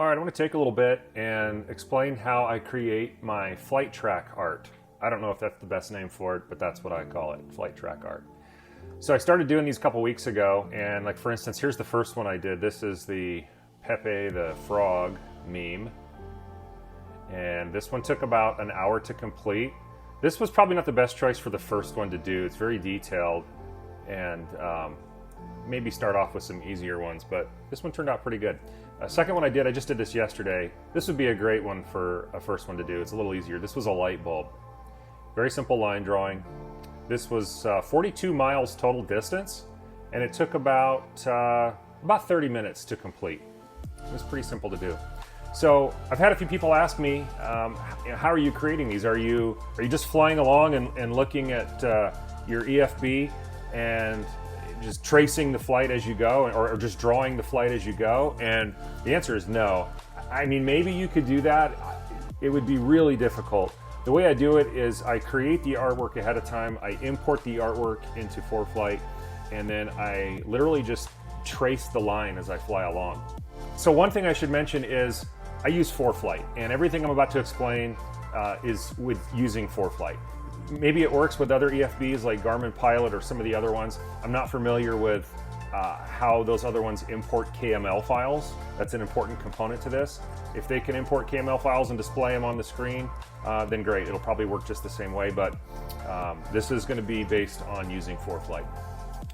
All right, I want to take a little bit and explain how I create my flight track art. I don't know if that's the best name for it, but that's what I call it, flight track art. So I started doing these a couple weeks ago, and like for instance, here's the first one I did. This is the Pepe the Frog meme. And this one took about an hour to complete. This was probably not the best choice for the first one to do. It's very detailed, and maybe start off with some easier ones, but this one turned out pretty good. Second one I did, I just did this yesterday. This would be a great one for a first one to do. It's a little easier. This was a light bulb. Very simple line drawing. This was 42 miles total distance, and it took about 30 minutes to complete. It was pretty simple to do. So I've had a few people ask me, how are you creating these? Are you just flying along and looking at your EFB and just tracing the flight as you go, or just drawing the flight as you go? And the answer is no. I mean, maybe you could do that. It would be really difficult. The way I do it is I create the artwork ahead of time, I import the artwork into Foreflight, and then I literally just trace the line as I fly along. So one thing I should mention is I use Foreflight, and everything I'm about to explain is with using Foreflight. Maybe it works with other EFBs like Garmin Pilot or some of the other ones. I'm not familiar with how those other ones import KML files. That's an important component to this. If they can import KML files and display them on the screen, then great. It'll probably work just the same way, but this is going to be based on using Foreflight.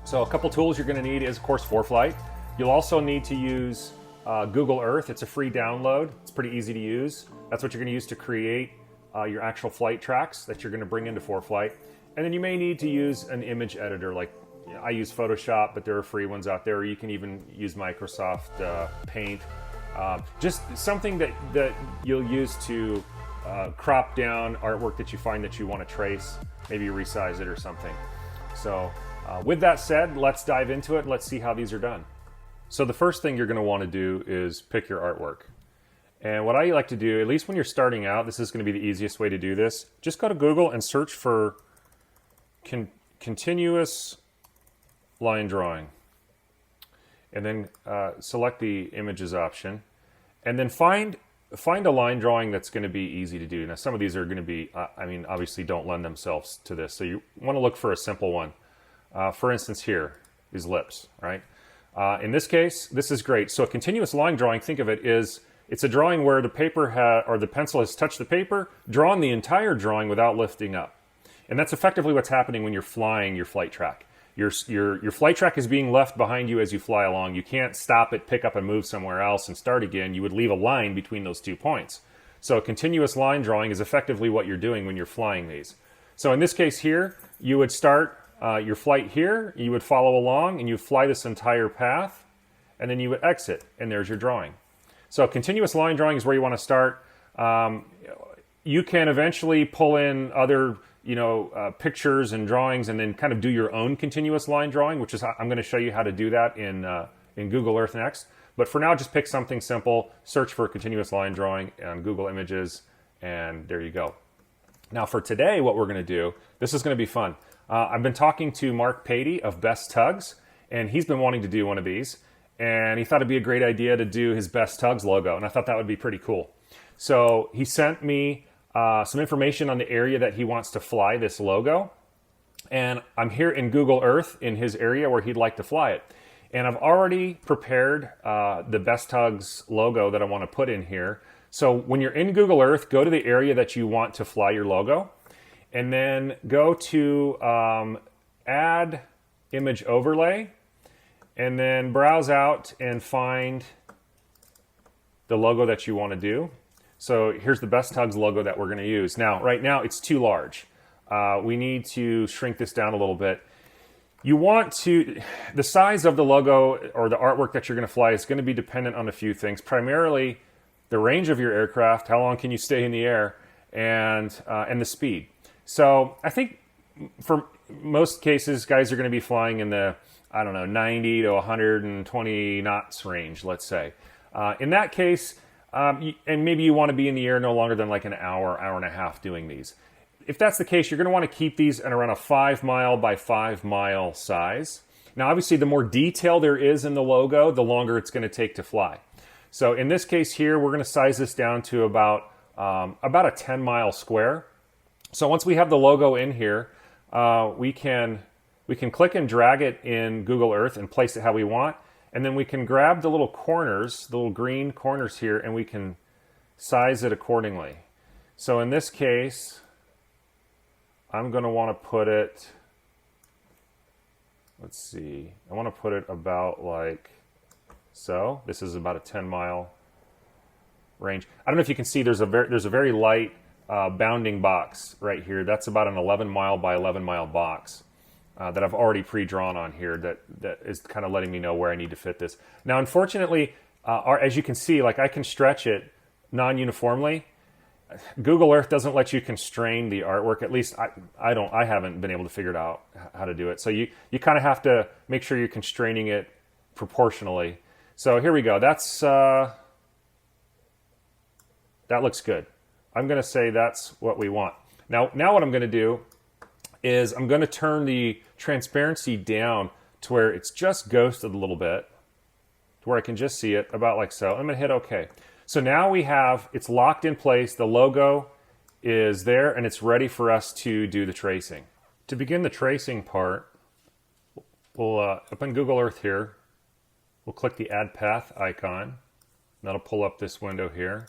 So a couple tools you're going to need is, of course, Foreflight. You'll also need to use Google Earth. It's a free download. It's pretty easy to use. That's what you're going to use to create your actual flight tracks that you're going to bring into Foreflight. And then you may need to use an image editor. Like, I use Photoshop, but there are free ones out there. You can even use Microsoft Paint. Just something that you'll use to crop down artwork that you find that you want to trace, maybe resize it or something. So with that said, let's dive into it. Let's see how these are done. So the first thing you're going to want to do is pick your artwork. And what I like to do, at least when you're starting out, this is going to be the easiest way to do this. Just go to Google and search for continuous line drawing. And then select the images option. And then find a line drawing that's going to be easy to do. Now some of these are going to be, obviously don't lend themselves to this. So you want to look for a simple one. For instance here, these lips, right? In this case, this is great. So a continuous line drawing, think of it, it's a drawing where the paper or the pencil has touched the paper, drawn the entire drawing without lifting up. And that's effectively what's happening when you're flying your flight track. Your flight track is being left behind you as you fly along. You can't stop it, pick up and move somewhere else and start again. You would leave a line between those 2 points. So a continuous line drawing is effectively what you're doing when you're flying these. So in this case here, you would start your flight here, you would follow along, and you fly this entire path, and then you would exit, and there's your drawing. So continuous line drawing is where you want to start. You can eventually pull in other pictures and drawings and then kind of do your own continuous line drawing, which is I'm going to show you how to do that in Google Earth next. But for now, just pick something simple, search for continuous line drawing on Google Images, and there you go. Now for today, what we're going to do, this is going to be fun. I've been talking to Mark Patey of Best Tugs, and he's been wanting to do one of these. And he thought it'd be a great idea to do his Best Tugs logo, and I thought that would be pretty cool. So he sent me some information on the area that he wants to fly this logo, and I'm here in Google Earth in his area where he'd like to fly it. And I've already prepared the Best Tugs logo that I want to put in here. So when you're in Google Earth, go to the area that you want to fly your logo, and then go to Add Image Overlay, and then browse out and find the logo that you want to do. So here's the Best Tugs logo that we're going to use. Now, right now it's too large. We need to shrink this down a little bit. The size of the logo or the artwork that you're going to fly is going to be dependent on a few things. Primarily the range of your aircraft, how long can you stay in the air, and the speed. So I think for most cases, guys are going to be flying in the 90 to 120 knots range, let's say. In that case, and maybe you want to be in the air no longer than like an hour, hour and a half doing these. If that's the case, you're going to want to keep these at around a 5 mile by 5 mile size. Now, obviously, the more detail there is in the logo, the longer it's going to take to fly. So in this case here, we're going to size this down to about a 10-mile square. So once we have the logo in here, we can click and drag it in Google Earth and place it how we want. And then we can grab the little corners, the little green corners here, and we can size it accordingly. So in this case, I'm going to want to put it, let's see, I want to put it about like so. This is about a 10-mile range. I don't know if you can see there's a very light bounding box right here. That's about an 11-mile by 11-mile box that I've already pre-drawn on here that is kind of letting me know where I need to fit this. Now, unfortunately, as you can see, like I can stretch it non-uniformly. Google Earth doesn't let you constrain the artwork. At least I haven't been able to figure it out how to do it. So you kind of have to make sure you're constraining it proportionally. So here we go. That looks good. I'm going to say that's what we want. Now what I'm going to do is I'm going to turn the transparency down to where it's just ghosted a little bit, to where I can just see it about like so. I'm going to hit OK. So now it's locked in place. The logo is there and it's ready for us to do the tracing. To begin the tracing part, we'll up in Google Earth here, we'll click the Add Path icon. That'll pull up this window here.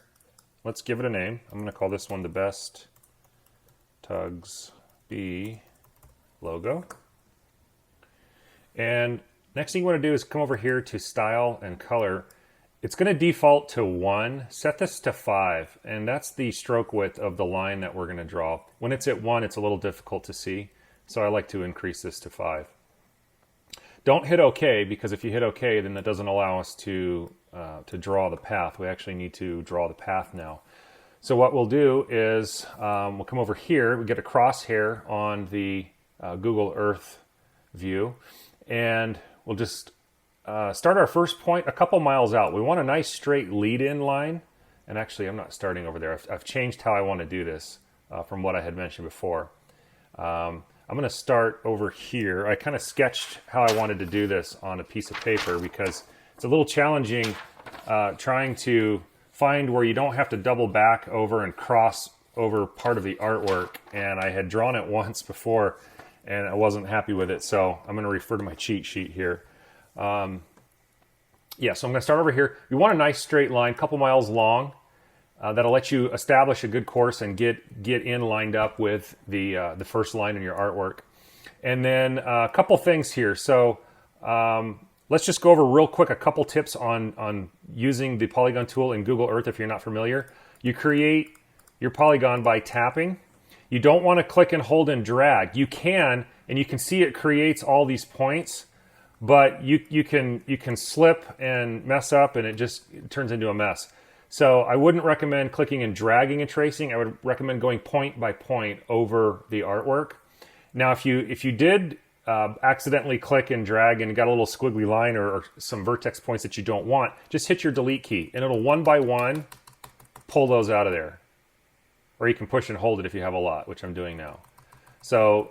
Let's give it a name. I'm going to call this one the Best Tugs B logo. And next thing you want to do is come over here to Style and Color. It's going to default to 1. Set this to 5, and that's the stroke width of the line that we're going to draw. When it's at 1, it's a little difficult to see, so I like to increase this to 5. Don't hit OK, because if you hit OK, then that doesn't allow us to draw the path. We actually need to draw the path now. So what we'll do is we'll come over here. We get a crosshair on the Google Earth view, and we'll just start our first point a couple miles out. We want a nice straight lead-in line. And actually, I'm not starting over there. I've changed how I want to do this from what I had mentioned before. I'm going to start over here. I kind of sketched how I wanted to do this on a piece of paper because it's a little challenging trying to find where you don't have to double back over and cross over part of the artwork. And I had drawn it once before and I wasn't happy with it. So I'm going to refer to my cheat sheet here. So I'm going to start over here. You want a nice straight line, a couple miles long. That'll let you establish a good course and get in lined up with the first line in your artwork. And then a couple things here. So let's just go over real quick a couple tips on using the polygon tool in Google Earth if you're not familiar. You create your polygon by tapping. You don't want to click and hold and drag. You can, and you can see it creates all these points. But you can slip and mess up and it turns into a mess. So I wouldn't recommend clicking and dragging and tracing. I would recommend going point by point over the artwork. Now if you did accidentally click and drag and got a little squiggly line or some vertex points that you don't want, just hit your delete key and it'll one by one pull those out of there. Or you can push and hold it if you have a lot, which I'm doing now. So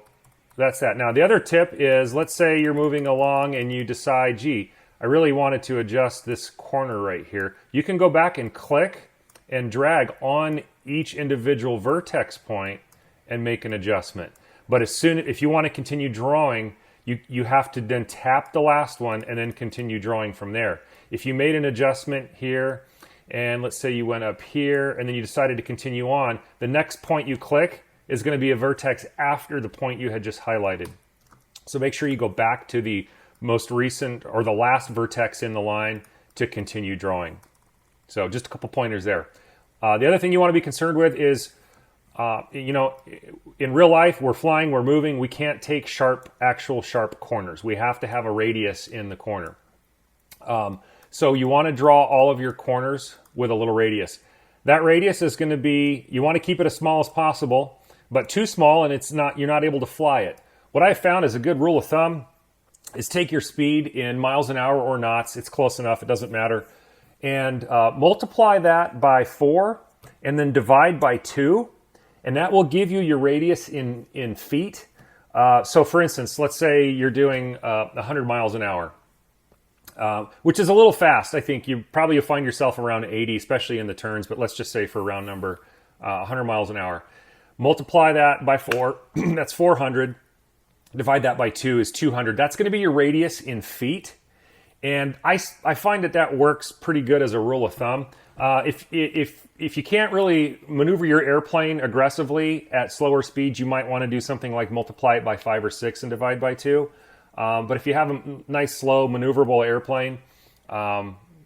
that's that. Now, the other tip is, let's say you're moving along and you decide, gee, I really wanted to adjust this corner right here. You can go back and click and drag on each individual vertex point and make an adjustment. But if you want to continue drawing, you have to then tap the last one and then continue drawing from there. If you made an adjustment here, and let's say you went up here and then you decided to continue on, the next point you click is going to be a vertex after the point you had just highlighted. So make sure you go back to the most recent or the last vertex in the line to continue drawing. So just a couple pointers there. The other thing you want to be concerned with is, in real life, we're flying, we're moving, we can't take actual sharp corners. We have to have a radius in the corner. So you want to draw all of your corners with a little radius. That radius is going to be, you want to keep it as small as possible, but too small and you're not able to fly it. What I found is a good rule of thumb is take your speed in miles an hour or knots. It's close enough, it doesn't matter. And multiply that by 4 and then divide by 2. And that will give you your radius in feet. So for instance, let's say you're doing 100 miles an hour. which is a little fast. I think you'll find yourself around 80, especially in the turns, but let's just say for round number, 100 miles an hour. Multiply that by 4, that's 400. Divide that by 2 is 200. That's going to be your radius in feet. And I find that works pretty good as a rule of thumb. If you can't really maneuver your airplane aggressively at slower speeds, you might want to do something like multiply it by 5 or 6 and divide by 2. But if you have a nice, slow, maneuverable airplane,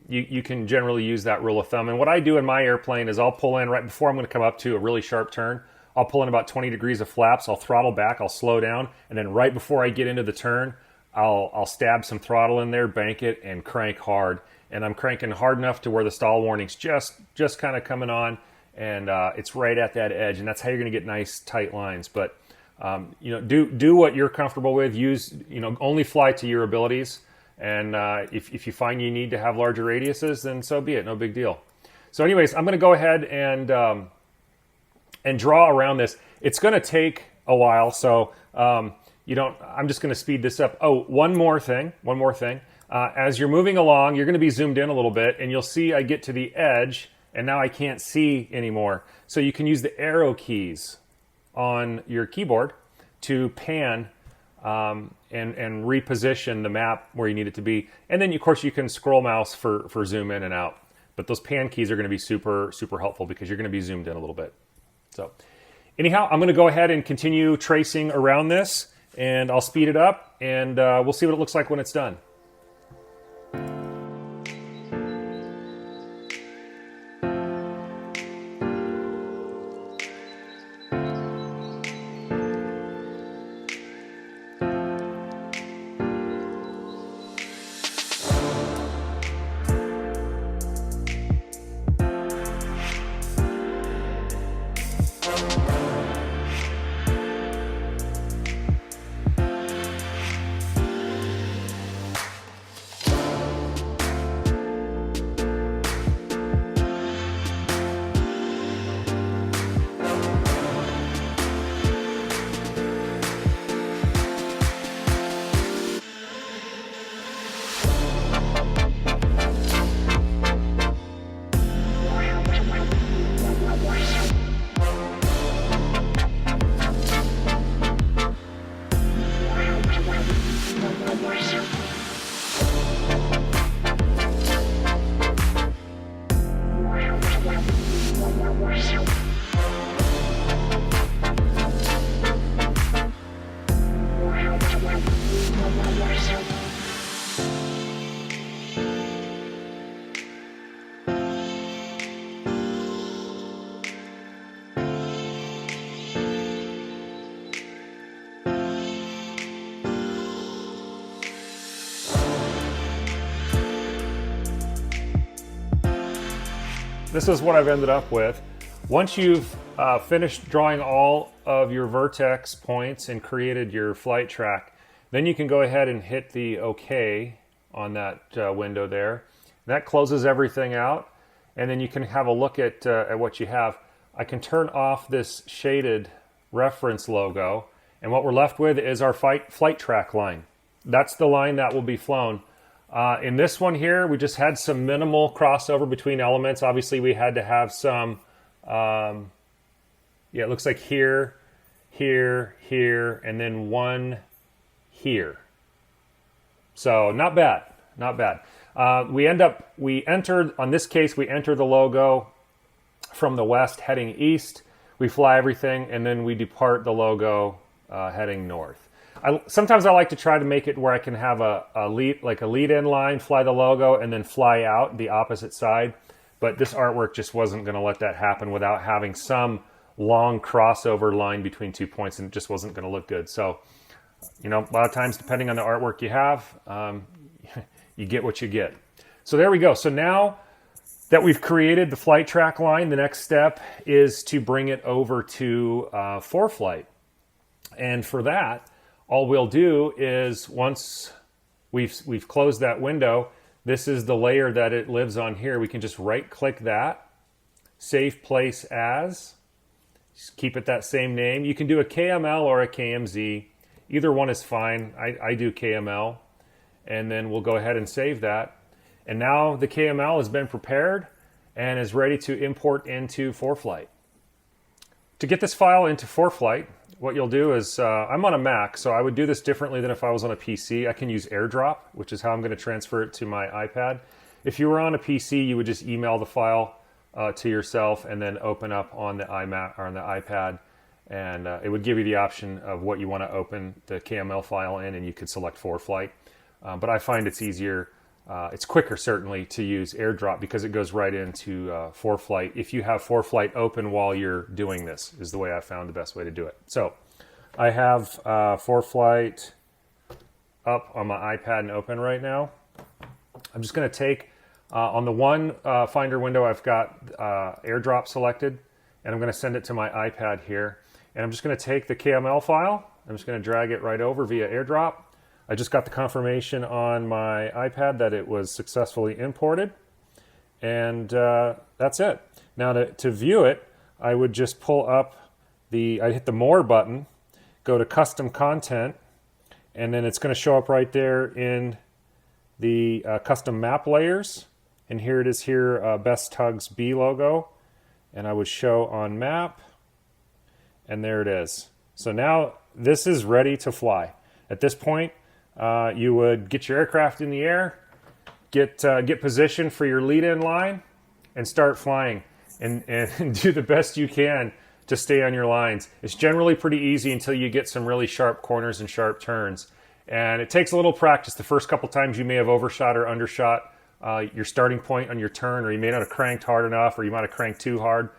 you can generally use that rule of thumb. And what I do in my airplane is I'll pull in right before I'm going to come up to a really sharp turn. I'll pull in about 20 degrees of flaps. I'll throttle back. I'll slow down. And then right before I get into the turn, I'll stab some throttle in there, bank it, and crank hard. And I'm cranking hard enough to where the stall warning's just kind of coming on. And it's right at that edge. And that's how you're going to get nice, tight lines. But do what you're comfortable with. Use, only fly to your abilities. And if you find you need to have larger radiuses, then so be it. No big deal. So anyways, I'm going to go ahead and draw around this. It's going to take a while, so I'm just going to speed this up. Oh, one more thing. As you're moving along, you're going to be zoomed in a little bit, and you'll see I get to the edge, and now I can't see anymore. So you can use the arrow keys on your keyboard to pan and reposition the map where you need it to be. And then, of course, you can scroll mouse for zoom in and out. But those pan keys are going to be super, super helpful because you're going to be zoomed in a little bit. So anyhow, I'm going to go ahead and continue tracing around this, and I'll speed it up, and we'll see what it looks like when it's done. This is what I've ended up with. Once you've finished drawing all of your vertex points and created your flight track, then you can go ahead and hit the OK on that window there. That closes everything out, and then you can have a look at what you have. I can turn off this shaded reference logo, and what we're left with is our flight track line. That's the line that will be flown. In this one here, we just had some minimal crossover between elements. Obviously, we had to have some, it looks like here, here, and then one here. So not bad, not bad. We entered, on this case, we enter the logo from the west heading east. We fly everything, and then we depart the logo heading north. Sometimes I like to try to make it where I can have a lead-in line, fly the logo, and then fly out the opposite side. But this artwork just wasn't going to let that happen without having some long crossover line between 2 points, and it just wasn't going to look good. So, a lot of times, depending on the artwork you have, you get what you get. So there we go. So now that we've created the flight track line, the next step is to bring it over to Foreflight. And for that, all we'll do is once we've closed that window, this is the layer that it lives on here. We can just right-click that, save place as, just keep it that same name. You can do a KML or a KMZ. Either one is fine. I do KML. and then we'll go ahead and save that. And now the KML has been prepared and is ready to import into Foreflight. To get this file into Foreflight, what you'll do is, I'm on a Mac, so I would do this differently than if I was on a PC. I can use AirDrop, which is how I'm going to transfer it to my iPad. If you were on a PC, you would just email the file to yourself and then open up on the iMac or on the iPad, and it would give you the option of what you want to open the KML file in, and you could select Foreflight. But I find it's easier, it's quicker certainly, to use AirDrop because it goes right into Foreflight. If you have Foreflight open while you're doing this, is the way I found the best way to do it. So I have Foreflight up on my iPad and open right now. I'm just going to take, on the one Finder window, I've got AirDrop selected, and I'm going to send it to my iPad here. And I'm just going to take the KML file. I'm just going to drag it right over via AirDrop. I just got the confirmation on my iPad that it was successfully imported. And that's it. Now to view it, I would just pull up I'd hit the More button, go to Custom Content, and then it's going to show up right there in the Custom Map Layers. And here it is here, Best Tugs B logo. And I would show on Map, and there it is. So now this is ready to fly. At this point, you would get your aircraft in the air, get position for your lead-in line, and start flying, and do the best you can to stay on your lines. It's generally pretty easy until you get some really sharp corners and sharp turns. And it takes a little practice. The first couple times you may have overshot or undershot your starting point on your turn, or you may not have cranked hard enough, or you might have cranked too hard.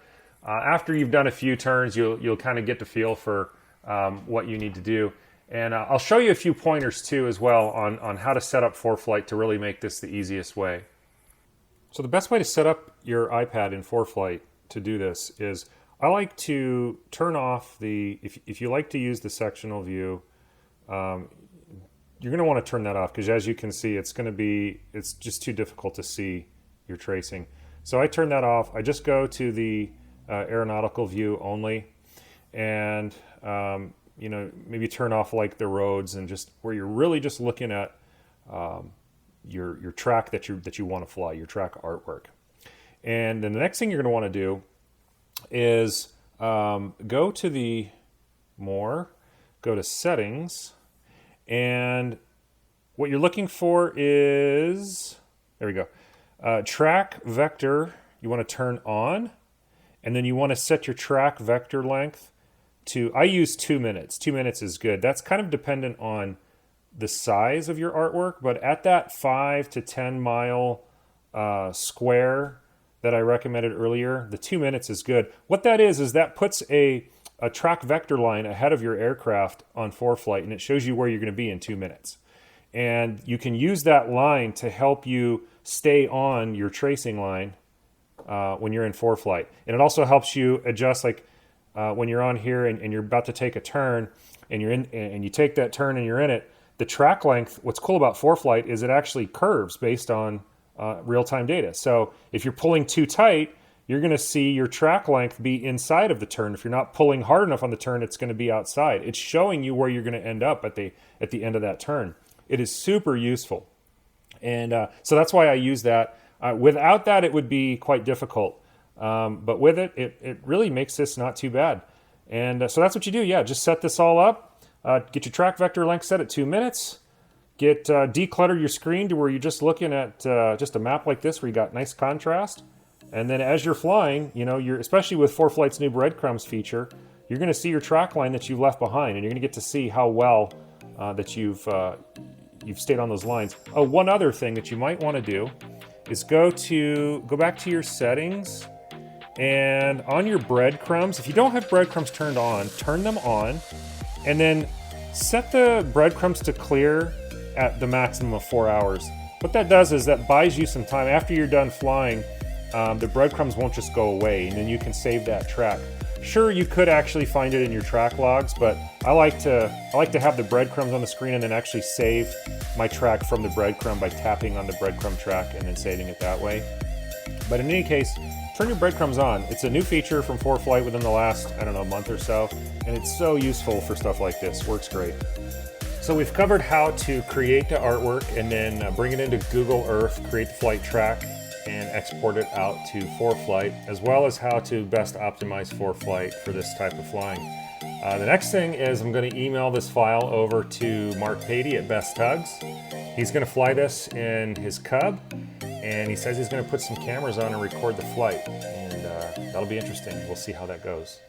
After you've done a few turns, you'll kind of get the feel for what you need to do. And I'll show you a few pointers too as well on how to set up Foreflight to really make this the easiest way. So the best way to set up your iPad in Foreflight to do this is, I like to turn off if you like to use the sectional view, you're going to want to turn that off, because as you can see, it's just too difficult to see your tracing. So I turn that off. I just go to the aeronautical view only, and maybe turn off like the roads, and just where you're really just looking at your track that you want to fly, your track artwork. And then the next thing you're going to want to do is go to the More, go to Settings, and what you're looking for is, there we go, track vector you want to turn on, and then you want to set your track vector length to, I use 2 minutes. 2 minutes is good. That's kind of dependent on the size of your artwork, but at that 5 to 10 mile square that I recommended earlier, the 2 minutes is good. What that is that puts a track vector line ahead of your aircraft on Foreflight, and it shows you where you're going to be in 2 minutes. And you can use that line to help you stay on your tracing line when you're in Foreflight. And it also helps you adjust, like when you're on here and you're about to take a turn, and you take that turn and you're in it, the track length, what's cool about Foreflight is it actually curves based on real-time data. So if you're pulling too tight, you're going to see your track length be inside of the turn. If you're not pulling hard enough on the turn, it's going to be outside. It's showing you where you're going to end up at the end of that turn. It is super useful. And so that's why I use that. Without that, it would be quite difficult. But with it, it really makes this not too bad. And so that's what you do. Yeah, just set this all up. Get your track vector length set at 2 minutes. Get declutter your screen to where you're just looking at just a map like this where you got nice contrast. And then as you're flying, you're, especially with Foreflight's new breadcrumbs feature, you're going to see your track line that you've left behind, and you're going to get to see how well that you've stayed on those lines. Oh, one other thing that you might want to do is go back to your settings, and on your breadcrumbs, if you don't have breadcrumbs turned on, turn them on, and then set the breadcrumbs to clear at the maximum of 4 hours. What that does is that buys you some time. After you're done flying, the breadcrumbs won't just go away, and then you can save that track. Sure, you could actually find it in your track logs, but I like to have the breadcrumbs on the screen and then actually save my track from the breadcrumb by tapping on the breadcrumb track and then saving it that way. But in any case, turn your breadcrumbs on. It's a new feature from Foreflight within the last, month or so, and it's so useful for stuff like this. Works great. So we've covered how to create the artwork and then bring it into Google Earth, create the flight track, and export it out to Foreflight, as well as how to best optimize Foreflight for this type of flying. The next thing is I'm going to email this file over to Mark Patey at Best Tugs. He's going to fly this in his Cub, and he says he's going to put some cameras on and record the flight, and that'll be interesting. We'll see how that goes.